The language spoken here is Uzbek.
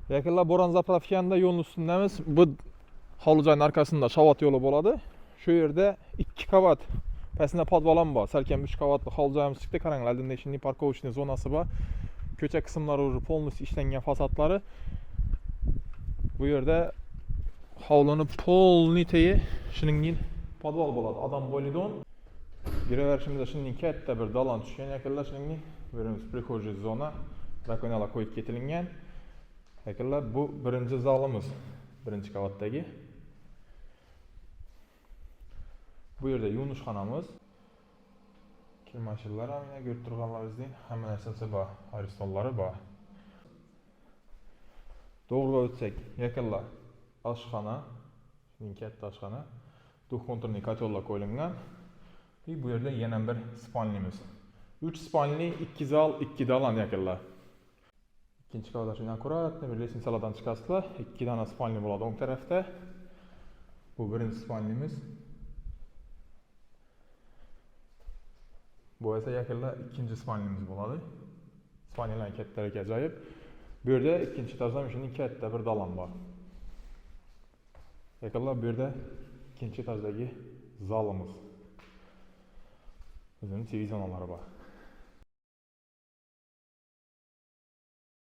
Yakınlar Boran Zapravkanda yolun üstündemiz. Bu Halıcay'ın arkasında Şavat yolu boladı. Şu yerde 2 kavat pesinde podvalan var. Selkem 3 kavatlı Halıcay'ımız çıktı. Karanlık şimdi parkovочный zonası var. Köçe kısımları polnus işlengen fasatları. Bu yerde havlunun polniteyi şuningin podval boladı. Adam boylidon. Gireverişimizde şuningin katta bir dalan tushgan yakınlar şuningin verimiz prihожий zona. Rakonala koyup getirilgan. Yakınlar bu birinci zalımız. Birinci kavatdagi. Bu yerda yuvunishxonamiz. Kirmashillar ham yana ko'rib turganlaringizdek hamma narsasi bor, aristollari bor. To'g'riga o'tsak, yaqinlar oshxona, shuningdek katta oshxona, duxkonturniy kotellar qo'yilgan. Bu yerda yana bir spalnimiz. 3 spalni, 2 zal, 2 dalan yaqinlar. İkinci qavatda shundan akkuratni bir lestnitsalardan chiqasizlar. 2 dona spalni bo'ladi o'ng tarafda. Bu birinchi spalnimiz. Bu esa yakınlar ikinci spalnimiz bo'ladi. Spalnilar kattaligi ajoyib. Bu yerda ikkinchi etajda shunday katta bir dalan bor. Yakınlar bu yerda ikkinchi etajdagi zalimiz. O'zining televizorlari bor.